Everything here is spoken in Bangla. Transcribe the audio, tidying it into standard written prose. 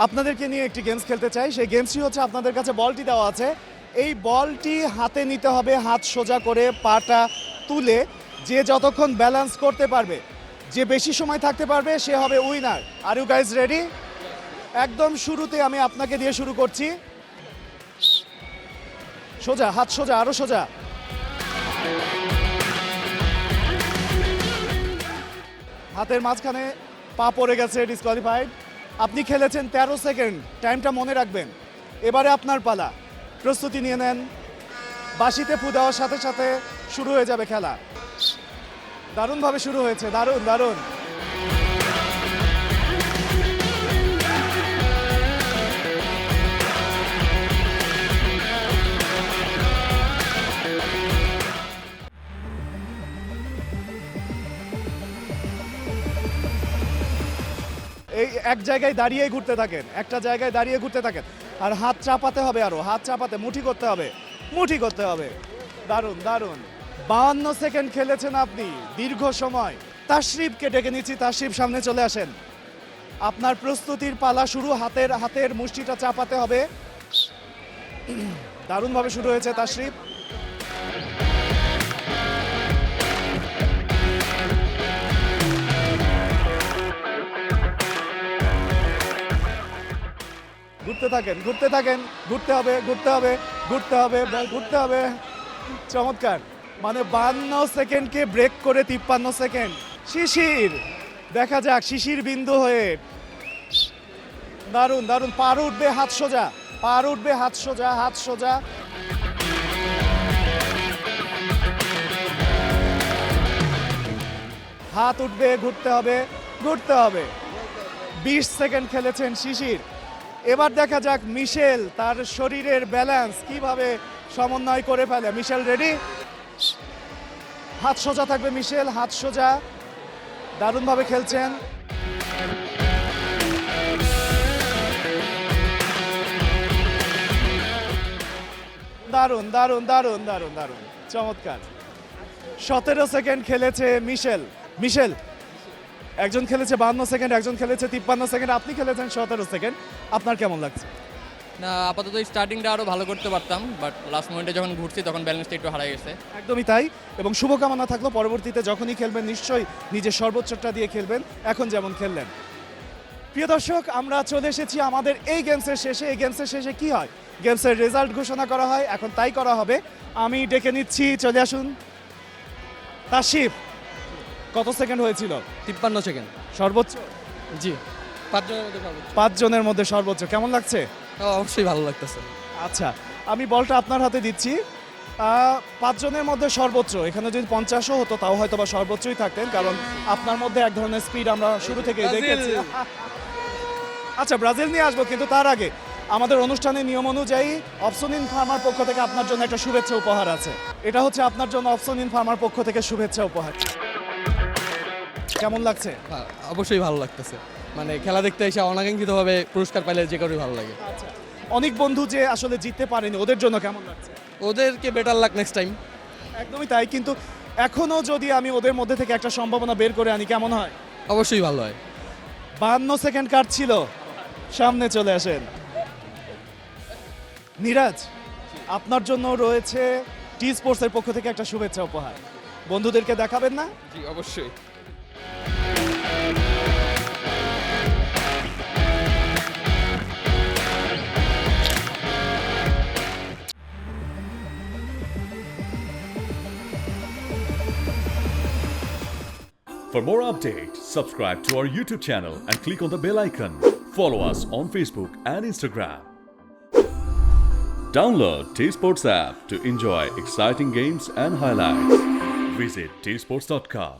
আপনাদেরকে নিয়ে একটি গেমস খেলতে চাই। সেই গেমসটি হচ্ছে আপনাদের কাছে বলটি দেওয়া আছে। এই বলটি হাতে নিতে হবে, হাত সোজা করে পাটা তুলে। যে যতক্ষণ ব্যালেন্স করতে পারবে, যে বেশি সময় থাকতে পারবে সে হবে winner. Are you guys ready? একদম শুরুতে আমি আপনাকে দিয়ে শুরু করছি। সোজা, হাত সোজা, আরো সোজা। হাতের মাঝখানে পা পড়ে গেছে, ডিসকোয়ালিফাইড। আপনি খেলেছেন 13 সেকেন্ড, টাইমটা মনে রাখবেন। এবারে আপনার পালা, প্রস্তুতি নিয়ে নেন। বাঁশিতে ফু দেওয়ার সাথে সাথে শুরু হয়ে যাবে খেলা। দারুণভাবে শুরু হয়েছে, দারুণ দারুণ। এই এক জায়গায় দাঁড়িয়ে ঘুরতে থাকেন, একটা জায়গায় দাঁড়িয়ে ঘুরতে থাকেন। আর হাত চাপাতে হবে, আরো হাত চাপাতে, মুঠি করতে হবে, মুঠি করতে হবে। দারুণ দারুণ। 52 সেকেন্ড খেলেছেন আপনি, দীর্ঘ সময়। তাশরিফকে ডেকে নিচ্ছি, তাশরিফ সামনে চলে আসেন। আপনার প্রস্তুতির পালা শুরু। হাতের মুষ্টিটা চাপাতে হবে। দারুণভাবে শুরু হয়েছে তাশরিফ। ঘুরতে থাকেন, ঘুরতে থাকেন, ঘুরতে হবে, ঘুরতে হবে, ঘুরতে হবে, ঘুরতে হবে। চমৎকার। মানে 52 সেকেন্ডকে ব্রেক করে 53 সেকেন্ড। শিশির, দেখা যাক শিশির বিন্দু হয়ে। দারুণ দারুণ। পার উঠবে, হাত সোজা, পার উঠবে, হাত সোজা, হাত সোজা। হাত উঠবে, ঘুরতে হবে, ঘুরতে হবে। 20 সেকেন্ড খেলেছেন শিশির। এবার দেখা যাক মিশেল তার শরীরের ব্যালেন্স কিভাবে সমন্বয় করে ফেলে। মিশেল রেডি? হাত সোজা থাকবে মিশেল, হাত সোজা। দারুণভাবে খেলছেন। দারুণ দারুণ দারুণ দারুণ দারুণ, চমৎকার। 17 সেকেন্ড খেলেছে মিশেল। মিশেল, একজন খেলেছে 52 সেকেন্ড, একজন খেলেছে 53 সেকেন্ড, আপনি খেলেছেন 17 সেকেন্ড। আপনার কেমন লাগছে? না, আপাতত স্টার্টিংটা আরো ভালো করতে পারতাম, বাট লাস্ট মোমেন্টে যখন ঘুরছি তখন ব্যালেন্সটা একটু হারিয়ে গেছে। একদমই তাই। এবং শুভকামনা থাকলো, পরবর্তীতে যখনই খেলবেন নিশ্চয়ই নিজের সর্বোচ্চটা দিয়ে খেলবেন, এখন যেমন খেললেন। প্রিয় দর্শক, আমরা চলে এসেছি আমাদের এই গেমসের শেষে। এই গেমসের শেষে কি হয়? গেমসের রেজাল্ট ঘোষণা করা হয়, এখন তাই করা হবে। আমি ডেকে নিচ্ছি, চলে আসুন। তাশরিফ, কত সেকেন্ড হয়েছিল? 53 সেকেন্ড। সর্বোচ্চ? জি, 5 জনের মধ্যে সর্বোচ্চ। 5 জনের মধ্যে সর্বোচ্চ। কেমন লাগছে? অবশ্যই ভালো লাগতেছে। আচ্ছা, আমি বলটা আপনার হাতে দিচ্ছি। 5 জনের মধ্যে সর্বোচ্চ। এখানে যদি 50ও হতো তাও হয়তো বা সর্বোচ্চই থাকতেন, কারণ আপনার মধ্যে এক ধরনের স্পিড আমরা শুরু থেকেই দেখেছি। আচ্ছা, ব্রাজিল নিয়ে আসবো, কিন্তু তার আগে আমাদের অনুষ্ঠানের নিয়ম অনুযায়ী অপসনিন ফার্মার পক্ষ থেকে আপনার জন্য একটা শুভেচ্ছা উপহার আছে। এটা হচ্ছে আপনার জন্য অপসনিন ফার্মার পক্ষ থেকে শুভেচ্ছা উপহার। কেমন লাগছে? অবশ্যই ভালো লাগতেছে। মানে খেলা দেখতে এসে অনাকাঙ্ক্ষিতভাবে পুরস্কার পাইলে যে কারোই ভালো লাগে। আচ্ছা, অনেক বন্ধু যে আসলে জিততে পারেনি, ওদের জন্য কেমন লাগছে? ওদেরকে বেটার লাক নেক্সট টাইম। একদমই তাই, কিন্তু এখনো যদি আমি ওদের মধ্যে থেকে একটা সম্ভাবনা বের করে আনি, কেমন হয়? অবশ্যই ভালো হয়। 52 সেকেন্ড কাটছিল, সামনে চলে আসেন। নিরাজ, আপনার জন্য রয়েছে টি স্পোর্টসের পক্ষ থেকে একটা শুভেচ্ছা উপহার। বন্ধুদেরকে দেখাবেন না? জি, অবশ্যই। For more updates, subscribe to our YouTube channel and click on the bell icon. Follow us on Facebook and Instagram. Download T-Sports app to enjoy exciting games and highlights. Visit tsports.com.